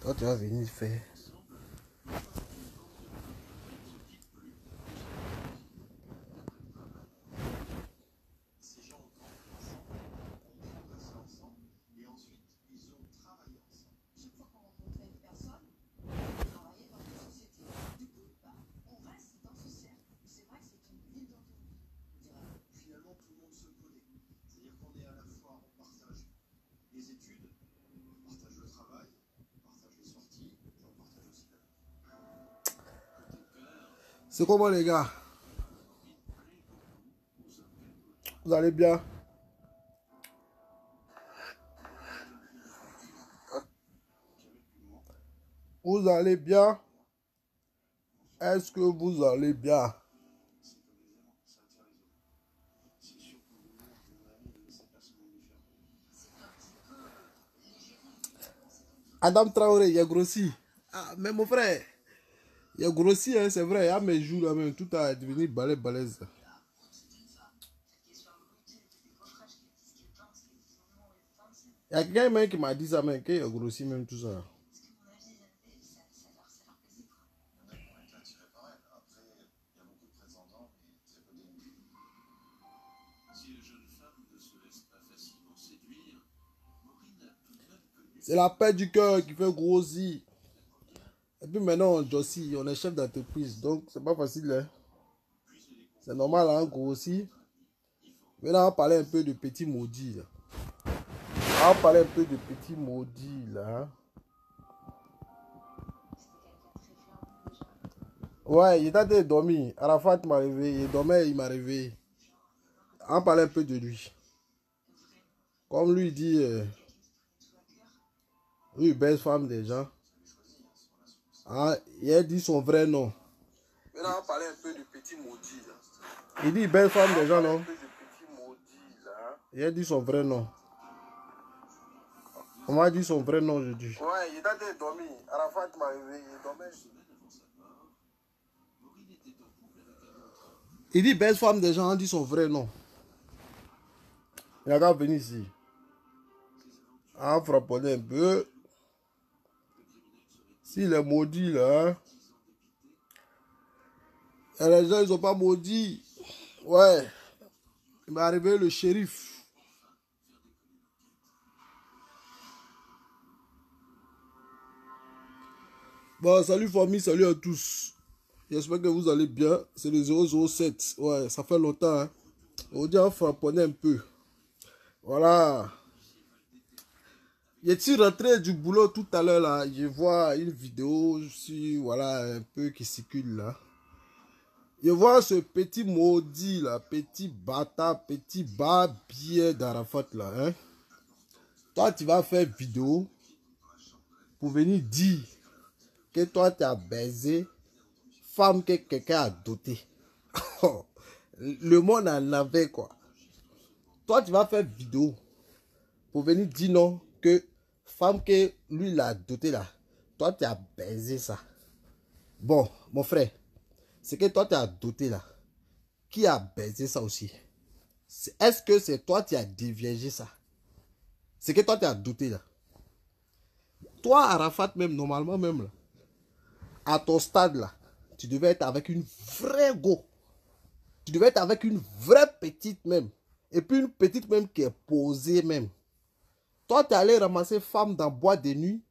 Toi, tu vas venir faire. C'est comment les gars? Vous allez bien? Vous allez bien? Est-ce que vous allez bien? Adam Traoré, il a grossi. Ah, mais mon frère, il a grossi, hein, c'est vrai. À mes jours, là même, tout a devenu balèze. Il y a quelqu'un même qui m'a dit ça, même, qu'il a grossi, même tout ça. C'est la paix du cœur qui fait grossir. Et puis maintenant, Jossi, on est chef d'entreprise, donc c'est pas facile. Hein? C'est normal, hein, grossir. Maintenant, on va parler un peu de petits maudits. Là. On va parler un peu de petits maudits, là. Hein? Ouais, il était en train de dormir. Arafat m'a réveillé. Il dormait, il m'a réveillé. On va parler un peu de lui. Comme lui dit, lui, belle femme des gens. Ah, il a dit son vrai nom. Maintenant, on va parler un peu de petits maudits. Là. Il dit belle femme des gens, non? Il a dit son vrai nom. On m'a dit son vrai nom, je dis. Ouais, il était en train de dormir. Arafat m'a réveillé. Il dormait. Il dit belle femme des gens, on dit son vrai nom. Il a qu'à venir ici. On frapponner un peu. S'il est maudit là. Hein? Et les gens ils sont pas maudits. Ouais. Il m'est arrivé le shérif. Bon, salut famille, salut à tous. J'espère que vous allez bien. C'est le 007. Ouais, ça fait longtemps. Hein? Aujourd'hui, on frapponner un peu. Voilà. Je suis rentré du boulot tout à l'heure là. Je vois une vidéo sur, voilà, un peu qui circule là. Je vois ce petit maudit là, petit bâtard, petit barbier d'Arafat là. Hein? Toi, tu vas faire vidéo pour venir dire que toi, tu as baisé femme que quelqu'un a dotée. Le monde en avait quoi. Toi, tu vas faire vidéo pour venir dire non que femme que lui l'a dotée là, toi, tu as baisé ça. Bon, mon frère, c'est que toi, tu as doté là. Qui a baisé ça aussi? Est-ce que c'est toi qui as déviégé ça? C'est que toi, tu as doté là. Toi, Arafat, même, normalement, même là, à ton stade là, tu devais être avec une vraie go. Tu devais être avec une vraie petite même. Et puis une petite même qui est posée même. Toi, tu es allé ramasser femme dans boîte de nuit,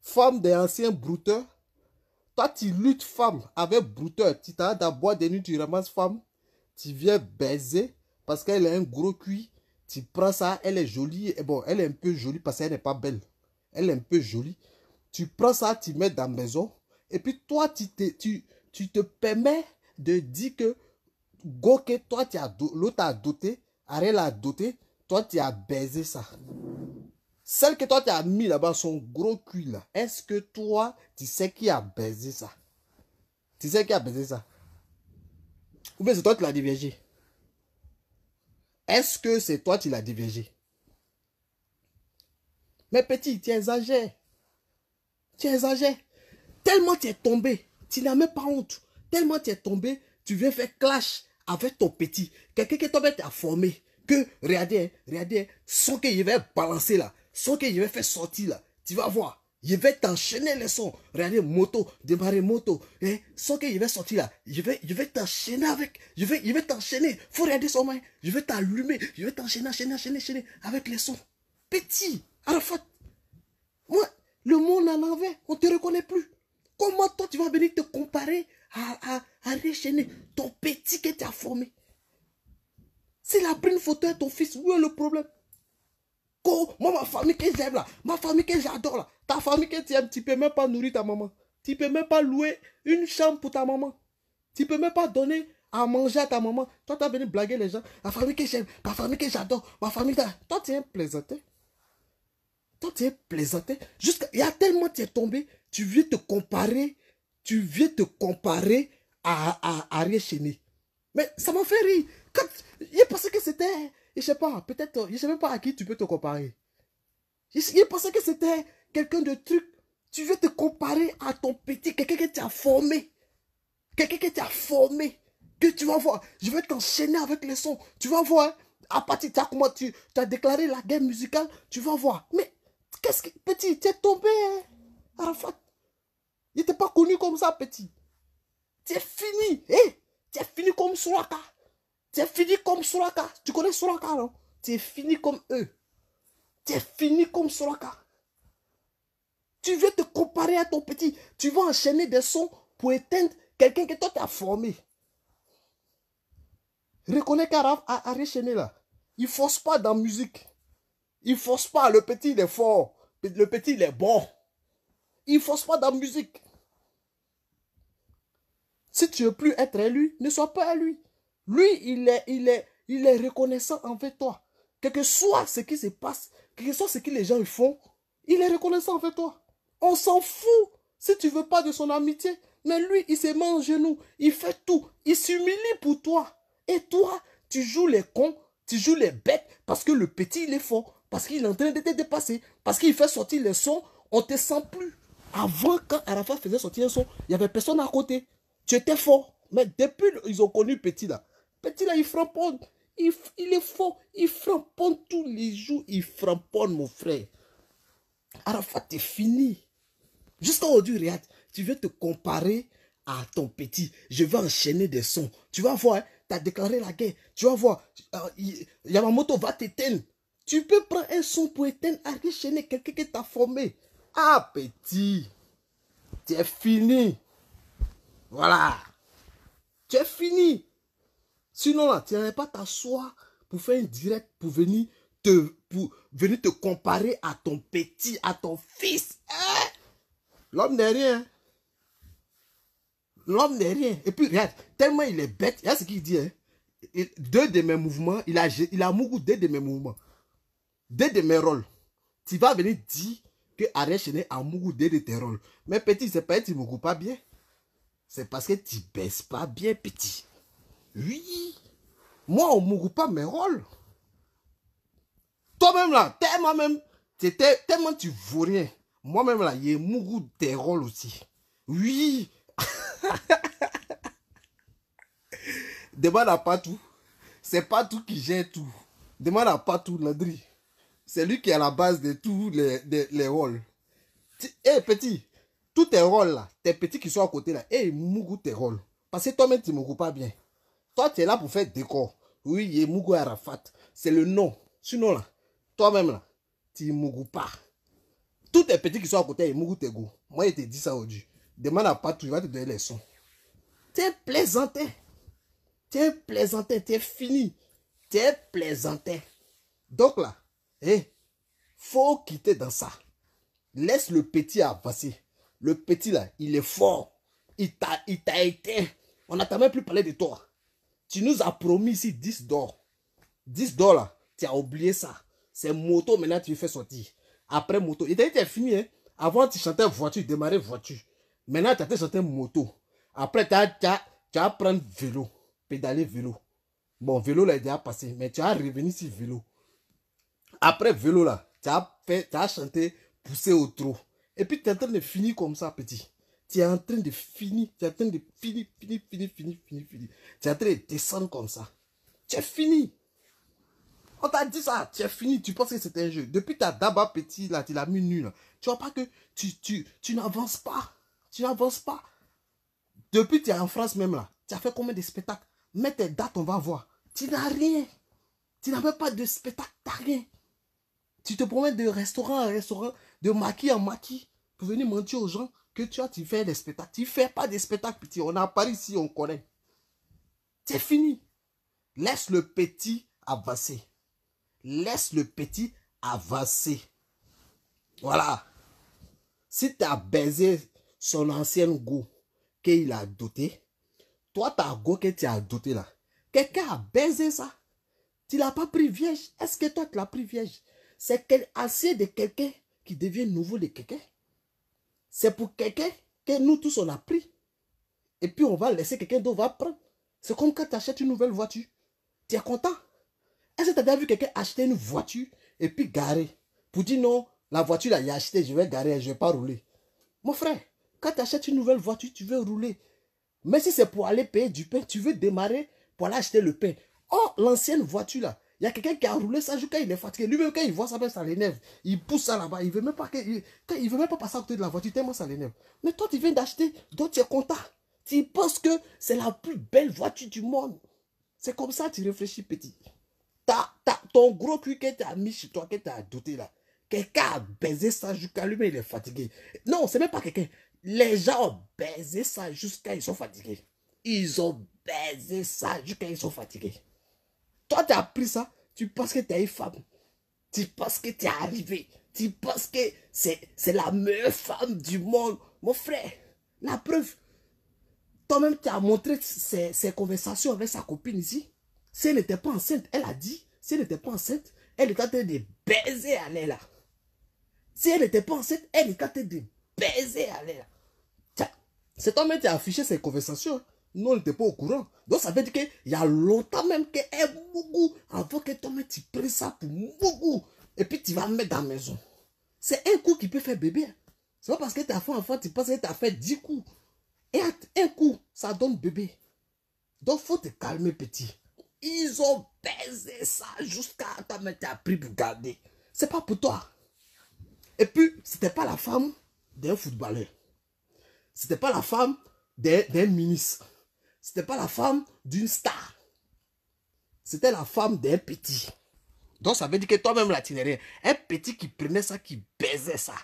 femme des anciens brouteurs. Toi, tu luttes femme avec brouteur. Tu t'arrêtes dans boîte de nuit, tu ramasses femme. Tu viens baiser parce qu'elle a un gros cuit. Tu prends ça, elle est jolie. Et bon, elle est un peu jolie parce qu'elle n'est pas belle. Elle est un peu jolie. Tu prends ça, tu mets dans la maison. Et puis toi, tu te permets de dire que go que toi, l'autre a doté, Ariel a doté, toi, tu as baisé ça. Celle que toi, tu as mis là-bas, son gros cul là, est-ce que toi, tu sais qui a baisé ça? Tu sais qui a baisé ça? Ou bien c'est toi qui l'as divergé? Est-ce que c'est toi qui l'as divergé? Mais petit, tu exagères. Tu exagères. Tellement tu es tombé, tu n'as même pas honte. Tellement tu es tombé, tu viens faire clash avec ton petit. Quelqu'un qui t'a formé. Que, regardez, son que je vais balancer là, son que je vais faire sortir là. Tu vas voir. Je vais t'enchaîner les sons. Regardez, moto, démarrer moto. Sans que je vais sortir là. Je vais t'enchaîner avec. Je vais t'enchaîner. Faut regarder son main. Je vais t'allumer. Je vais t'enchaîner, enchaîner avec les sons. Petit, Arafat. Moi, le monde en envers, on ne te reconnaît plus. Comment toi tu vas venir te comparer à Riechene, ton petit que tu as formé? S'il a pris une photo de ton fils, où est le problème? Moi, ma famille que j'aime là, ma famille que j'adore là, ta famille que tu aimes, tu ne peux même pas nourrir ta maman. Tu ne peux même pas louer une chambre pour ta maman. Tu ne peux même pas donner à manger à ta maman. Toi, tu vas venir blaguer les gens. Ma famille que j'aime, ma famille que j'adore, ma famille... Toi, tu es un plaisantin. Toi, tu es plaisantin. Il y a tellement tu es tombé, tu viens te comparer à Riechene. Mais ça m'a fait rire. Quand il pensait que c'était, je sais pas, peut-être, je sais même pas à qui tu peux te comparer. Il pensait que c'était quelqu'un de truc. Tu veux te comparer à ton petit, quelqu'un que tu as formé. Quelqu'un que tu as formé. Que tu vas voir. Je vais t'enchaîner avec les sons. Tu vas voir. À partir de comment tu as déclaré la guerre musicale. Tu vas voir. Mais, qu'est-ce que, petit, tu es tombé, hein, Arafat. Il n'était pas connu comme ça, petit. Tu es fini. Tu es fini comme Soraka. Tu es fini comme Soraka. Tu connais Soraka, non? Tu es fini comme eux. Tu es fini comme Soraka. Tu veux te comparer à ton petit. Tu vas enchaîner des sons pour éteindre quelqu'un que toi tu as formé. Reconnais qu'Araf a Riechene là. Il ne force pas dans la musique. Il ne force pas. Le petit il est fort. Le petit il est bon. Il ne force pas dans la musique. Si tu ne veux plus être à lui, ne sois pas à lui. Lui, il est reconnaissant envers toi. Quel que soit ce qui se passe, quel que soit ce que les gens font, il est reconnaissant envers toi. On s'en fout si tu ne veux pas de son amitié. Mais lui, il se met en genoux. Il fait tout. Il s'humilie pour toi. Et toi, tu joues les cons, tu joues les bêtes parce que le petit, il est fort. Parce qu'il est en train de te dépasser. Parce qu'il fait sortir les sons. On ne te sent plus. Avant, quand Arafat faisait sortir un son, il n'y avait personne à côté. Tu étais fort. Mais depuis, ils ont connu Petit là. Petit là, il framponne. Il est fort. Il framponne tous les jours. Il framponne, mon frère. Arafat, t'es fini. Jusqu'à aujourd'hui, regarde, tu veux te comparer à ton petit. Je vais enchaîner des sons. Tu vas voir, hein, tu as déclaré la guerre. Tu vas voir, Yamamoto va t'éteindre. Tu peux prendre un son pour éteindre, enchaîner quelqu'un qui t'a formé. Ah, petit, tu es fini. Voilà. Tu es fini. Sinon, là, tu n'allais pas t'asseoir pour faire un direct, pour venir te comparer à ton petit, à ton fils. Hein? L'homme n'est rien. L'homme n'est rien. Et puis, regarde, tellement il est bête, il y a ce qu'il dit. Hein? Deux de mes mouvements, il a mougou deux de mes mouvements. Deux de mes rôles. Tu vas venir dire que Riechene a mougou deux de tes rôles. Mais petit, c'est pas que tu ne mougou pas bien. C'est parce que tu ne baisses pas bien, petit. Oui. Moi, on ne mougou pas mes rôles. Toi-même là, tellement tu vaux rien. Moi-même là, il y a mougou tes rôles aussi. Oui. Demande à Patou. C'est Patou qui gère tout. Demande à Patou, Landry. C'est lui qui est à la base de tous les rôles. Petit, tous tes rôles là, tes petits qui sont à côté là, mougou tes rôles. Parce que toi-même, tu ne mougou pas bien. Toi, tu es là pour faire décor. Oui, il y a Mougou Arafat. C'est le nom. Sinon là, toi-même là, tu ne mougou pas. Tous tes petits qui sont à côté, ils mougou tes goûts. Moi, je te dis ça aujourd'hui. Demande à Patou, il va te donner les sons. Tu es plaisantin. Tu es plaisantin, tu es fini. Tu es plaisantin. Donc là, faut quitter dans ça. Laisse le petit avancer. Le petit là, il est fort. Il t'a été. On n'a même plus parlé de toi. Tu nous as promis ici 10 d'or. 10 d'or là, tu as oublié ça. C'est moto maintenant tu fais sortir. Après moto, il t'a été fini. Hein? Avant tu chantais voiture, démarrer voiture. Maintenant tu as chanté moto. Après tu as prendre vélo. Pédaler vélo. Bon, vélo là, il est déjà passé. Mais tu as revenu sur vélo. Après vélo là, tu as chanté pousser au trot. Et puis tu es en train de finir comme ça, petit. Tu es en train de finir. Tu es en train de finir. Tu es en train de descendre comme ça. Tu es fini. On t'a dit ça, tu es fini, tu penses que c'est un jeu. Depuis ta d'abord petit, là, tu l'as mis nul. Tu vois pas que tu n'avances pas. Tu n'avances pas. Depuis que tu es en France même là, tu as fait combien de spectacles? Mets tes dates, on va voir. Tu n'as rien. Tu n'as même pas de spectacle, tu n'as rien. Tu te promènes de restaurant en restaurant, de maquis en maquis, pour venir mentir aux gens que tu fais des spectacles. Tu ne fais pas des spectacles, petit. On est à Paris ici, on connaît. C'est fini. Laisse le petit avancer. Laisse le petit avancer. Voilà. Si tu as baisé son ancienne go qu'il a doté, toi, ta go que tu as doté là, quelqu'un a baisé ça. Tu ne l'as pas pris vierge. Est-ce que toi, tu l'as pris vierge? C'est assez de quelqu'un qui devient nouveau de quelqu'un. C'est pour quelqu'un que nous tous, on a pris. Et puis, on va laisser quelqu'un d'autre va prendre. C'est comme quand tu achètes une nouvelle voiture. Tu es content? Est-ce que tu as déjà vu quelqu'un acheter une voiture et puis garer? Pour dire non, la voiture là, il a acheté, je vais garer, je ne vais pas rouler. Mon frère, quand tu achètes une nouvelle voiture, tu veux rouler. Mais si c'est pour aller payer du pain, tu veux démarrer pour aller acheter le pain. Oh, l'ancienne voiture là, il y a quelqu'un qui a roulé ça jusqu'à il est fatigué. Lui-même, quand il voit ça, ça l'énerve. Il pousse ça là-bas. Il ne veut même pas passer à côté de la voiture tellement ça l'énerve. Mais toi, tu viens d'acheter, donc tu es content. Tu penses que c'est la plus belle voiture du monde. C'est comme ça que tu réfléchis, petit. Ton gros cul que tu as mis chez toi, que tu as doté là, quelqu'un a baisé ça jusqu'à lui-même, il est fatigué. Non, c'est même pas quelqu'un. Les gens ont baisé ça jusqu'à ils sont fatigués. Ils ont baisé ça jusqu'à ils sont fatigués. Toi, tu as pris ça, tu penses que tu es une femme. Tu penses que tu es arrivé. Tu penses que c'est la meilleure femme du monde. Mon frère, la preuve, toi-même, tu as montré ses conversations avec sa copine ici. Si elle n'était pas enceinte, elle a dit, si elle n'était pas enceinte, elle était en train de baiser à l'air là. Si elle n'était pas enceinte, elle était en train de baiser à l'air. C'est toi-même qui as affiché ces conversations. Nous, on n'était pas au courant. Donc, ça veut dire qu'il y a longtemps même qu'elle beaucoup avant que toi-même tu prennes ça pour beaucoup. Et puis, tu vas mettre dans la maison. C'est un coup qui peut faire bébé. C'est pas parce que tu as fait enfant, tu penses que tu as fait 10 coups. Et un coup, ça donne bébé. Donc, il faut te calmer, petit. Ils ont baisé ça jusqu'à toi-même tu as pris pour garder. C'est pas pour toi. Et puis, c'était pas la femme d'un footballeur. C'était pas la femme d'un ministre. C'était pas la femme d'une star. C'était la femme d'un petit. Donc ça veut dire que toi-même là, tu n'es rien. Un petit qui prenait ça, qui baisait ça.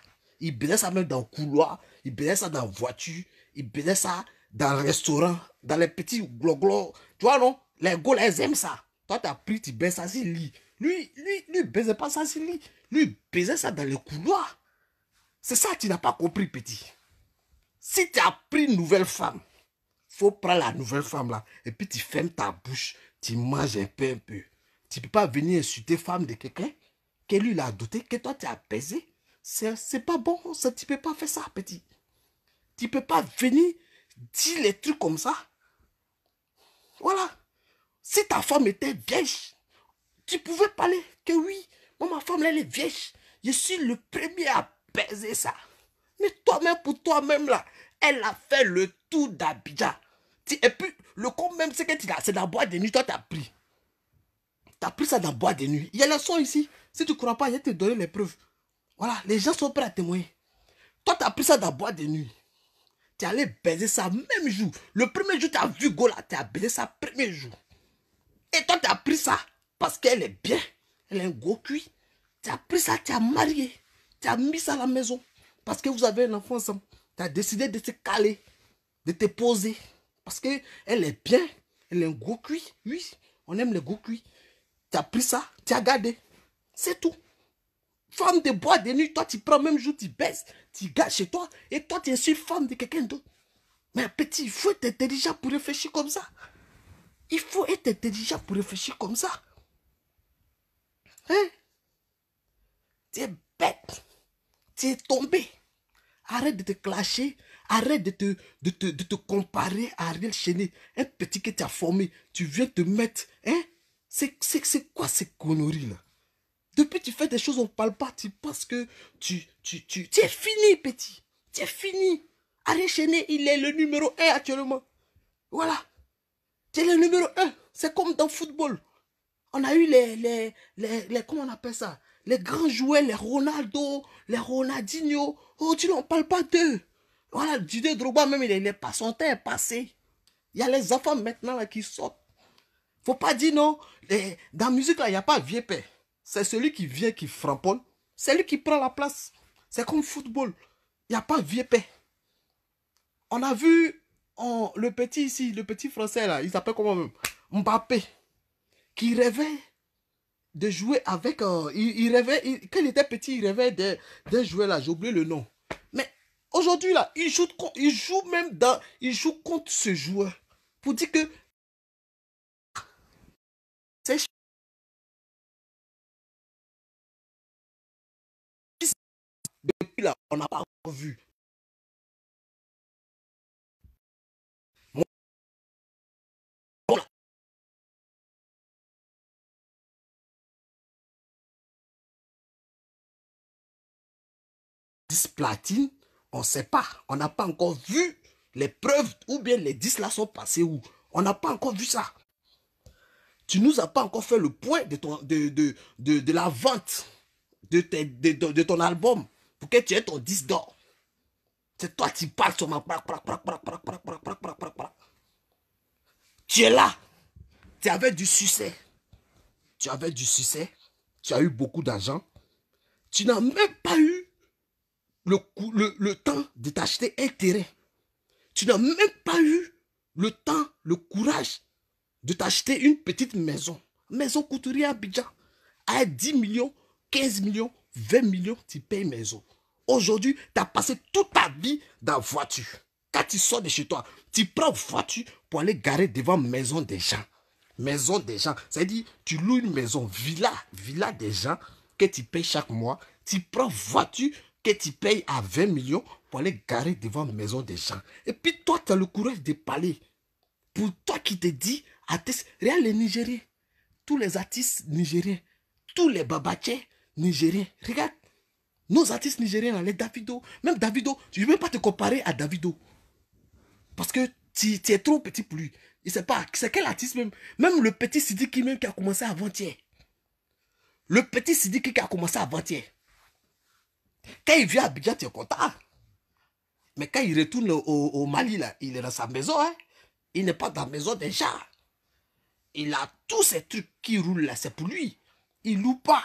Il baisait ça même dans le couloir. Il baisait ça dans la voiture. Il baisait ça dans le restaurant. Dans les petits glo-glo. Tu vois non? Les gars, ils aiment ça. Toi, tu as pris, tu baises ça sur le lit. Lui, baisait pas ça sur le lit. Lui, baisait ça dans le couloir. C'est ça que tu n'as pas compris, petit. Si tu as pris une nouvelle femme, faut prendre la nouvelle femme là, et puis tu fermes ta bouche, tu manges un peu, un peu. Tu ne peux pas venir insulter femme de quelqu'un, que lui l'a doté, que toi tu as baisé. C'est pas bon, ça, tu ne peux pas faire ça, petit. Tu ne peux pas venir dire les trucs comme ça. Voilà. Si ta femme était vieille, tu pouvais parler que oui, moi ma femme elle est vieille. Je suis le premier à baiser ça. Mais toi-même, pour toi-même là, elle a fait le tour d'Abidjan. Et puis, le con même, c'est que c'est dans la boîte de nuit, toi, tu as pris. Tu as pris ça dans la boîte de nuit. Il y a le son ici. Si tu ne crois pas, je vais te donner les preuves. Voilà, les gens sont prêts à témoigner. Toi, tu as pris ça dans la boîte de nuit. Tu es allé baiser ça même jour. Le premier jour, tu as vu Gola, tu as baisé ça premier jour. Et toi, tu as pris ça parce qu'elle est bien. Elle a un gros cuit. Tu as pris ça, tu as marié. Tu as mis ça à la maison. Parce que vous avez un enfant ensemble. Tu as décidé de te caler, de te poser. Parce qu'elle est bien. Elle a un gros cuit. Oui, on aime les gros cuits. Tu as pris ça, tu as gardé. C'est tout. Femme de bois de nuit, toi tu prends même jour, tu baisses, tu gardes chez toi. Et toi tu es une femme de quelqu'un d'autre. Mais petit, il faut être intelligent pour réfléchir comme ça. Il faut être intelligent pour réfléchir comme ça. Hein? Tu es bête. Tu es tombé. Arrête de te clasher. Arrête de te comparer à Ariel Cheney. Un petit que tu as formé. Tu viens te mettre. Hein? C'est quoi ces conneries là? Depuis tu fais des choses, on ne parle pas. Tu penses que tu es fini, petit. Tu es fini. Ariel Cheney, il est le numéro 1 actuellement. Voilà. Tu es le numéro 1. C'est comme dans le football. On a eu comment on appelle ça? Les grands joueurs, les Ronaldo, les Ronaldinho. Aujourd'hui, on ne parle pas d'eux. Voilà, Didier Drogba, même, il est pas, son temps est passé. Il y a les enfants maintenant là, qui sortent. Faut pas dire non. Dans la musique, là, il n'y a pas vieux père. C'est celui qui vient, qui framponne. C'est lui qui prend la place. C'est comme football. Il n'y a pas vieux père. On a vu le petit ici, le petit français là, il s'appelle comment même? Mbappé. Qui rêvait de jouer avec... il rêvait, quand il était petit, il rêvait d'un joueur là, j'ai oublié le nom. Mais aujourd'hui là, il joue contre ce joueur. Pour dire que c'est depuis là, on n'a pas encore vu. Voilà. 10 platines, on ne sait pas. On n'a pas encore vu les preuves ou bien les 10 là sont passés où. On n'a pas encore vu ça. Tu nous as pas encore fait le point de la vente de ton album pour que tu aies ton 10 d'or. C'est toi qui parles sur ma... Tu es là. Tu avais du succès. Tu avais du succès. Tu as eu beaucoup d'argent. Tu n'as même pas eu le temps de t'acheter un terrain. Tu n'as même pas eu le temps, le courage de t'acheter une petite maison. Maison couturier à Abidjan. À 10 millions, 15 millions, 20 millions, tu payes maison. Aujourd'hui, tu as passé toute ta vie dans la voiture. Quand tu sors de chez toi, tu prends voiture pour aller garer devant maison des gens. Maison des gens. C'est-à-dire, tu loues une maison, villa des gens que tu payes chaque mois. Tu prends voiture que tu payes à 20 millions pour aller garer devant maison des gens. Et puis toi, tu as le courage de parler. Pour toi qui te dis, regarde les Nigériens, tous les artistes nigériens, tous les babatiers nigériens, regarde, nos artistes nigériens, les Davido, même Davido, tu ne veux même pas te comparer à Davido. Parce que tu es trop petit pour lui. Il ne sait pas, c'est quel artiste même. Même le petit Sidiki même qui a commencé avant-hier. Le petit Sidiki qui a commencé avant-hier. Quand il vient à Abidjan, tu es content. Mais quand il retourne au Mali, là, il est dans sa maison. Hein. Il n'est pas dans la maison des gens. Il a tous ces trucs qui roulent là, c'est pour lui. Il loue pas.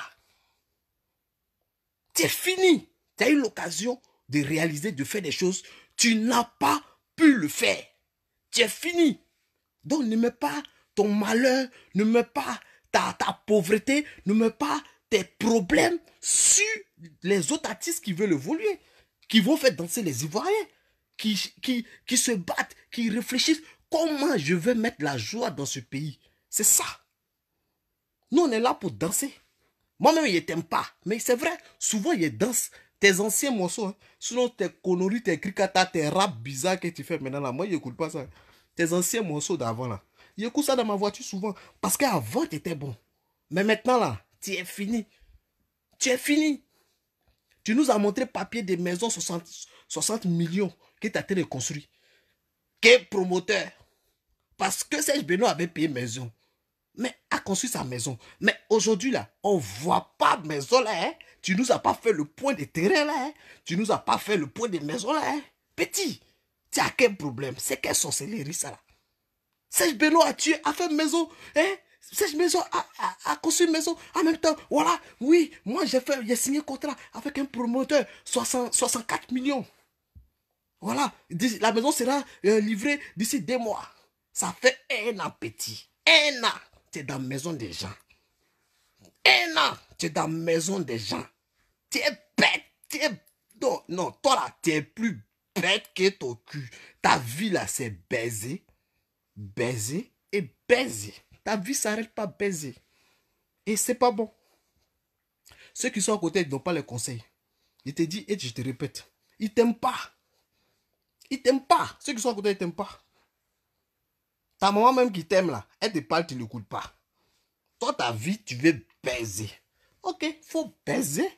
C'est fini. Tu as eu l'occasion de réaliser, de faire des choses. Tu n'as pas pu le faire. Tu es fini. Donc ne mets pas ton malheur, ne mets pas ta pauvreté, ne mets pas tes problèmes sur les autres artistes qui veulent évoluer, qui vont faire danser les Ivoiriens, qui se battent, qui réfléchissent. Comment je vais mettre la joie dans ce pays? C'est ça. Nous, on est là pour danser. Moi-même, je ne t'aime pas. Mais c'est vrai, souvent, il danse tes anciens morceaux. Hein. Sinon, tes conneries, tes cricata, tes rap bizarres que tu fais maintenant là. Moi, je n'écoute pas ça. Tes anciens morceaux d'avant là. J'écoute ça dans ma voiture souvent. Parce qu'avant, tu étais bon. Mais maintenant là, tu es fini. Tu es fini. Tu nous as montré papier des maisons 60 millions que tu as été reconstruit. Quel promoteur? Parce que Serge Benoît avait payé maison. Mais a construit sa maison. Mais aujourd'hui, là, on ne voit pas de maison là. Hein? Tu nous as pas fait le point des terrains là. Hein? Tu nous as pas fait le point des maisons là. Hein? Petit, tu as quel problème? C'est quelle sorcellerie ça là? Serge Benoît a fait maison. Hein? Serge Maison a construit une maison. En même temps, voilà, oui, moi j'ai signé un contrat avec un promoteur, 64 millions. Voilà, la maison sera livrée d'ici 2 mois. Ça fait un an, petit. Un an, tu es dans la maison des gens. Un an, tu es dans la maison des gens. Tu es bête. Non, toi là, tu es plus bête que ton cul. Ta vie là, c'est baiser, baiser et baiser. Ta vie s'arrête pas baiser. Et c'est pas bon. Ceux qui sont à côté n'ont pas les conseils. Je te dis et je te répète, ils t'aiment pas. Ils t'aiment pas. Ceux qui sont à côté, ils t'aiment pas. Ta maman même qui t'aime là, elle te parle, tu ne l'écoutes pas. Toi, ta vie, tu veux baiser. Ok, faut baiser.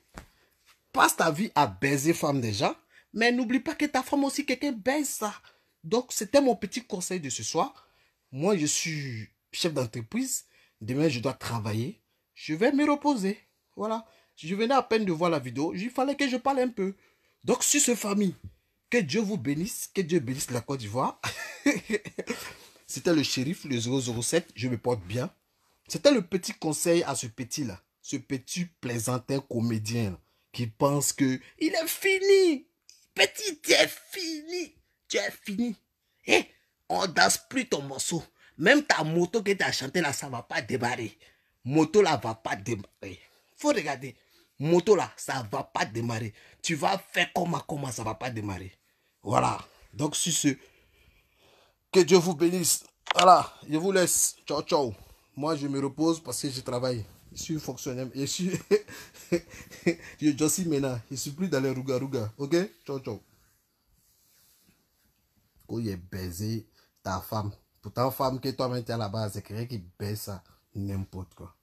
Passe ta vie à baiser femme déjà. Mais n'oublie pas que ta femme aussi, quelqu'un baise ça. Donc, c'était mon petit conseil de ce soir. Moi, je suis chef d'entreprise. Demain, je dois travailler. Je vais me reposer. Voilà. Je venais à peine de voir la vidéo. Il fallait que je parle un peu. Donc, sur ce famille, que Dieu vous bénisse. Que Dieu bénisse la Côte d'Ivoire. C'était le shérif, le 007. Je me porte bien. C'était le petit conseil à ce petit-là. Ce petit plaisantin comédien là, qui pense que il est fini. Petit, tu es fini. Tu es fini. Eh, on danse plus ton morceau. Même ta moto que tu as chanté là, ça ne va pas démarrer. Moto là va pas démarrer. Faut regarder. Moto là, ça ne va pas démarrer. Tu vas faire comment ça ne va pas démarrer. Voilà. Donc sur ce, que Dieu vous bénisse. Voilà, je vous laisse. Ciao, ciao. Moi, je me repose parce que je travaille. Je suis fonctionnaire. Je suis... je suis maintenant. Je suis plus dans les rouga-rouga. Ok? Ciao, ciao. Quand il est baisé ta femme. Pourtant, femme que toi-même tu es à la base, c'est quelqu'un qui baise ça. N'importe quoi.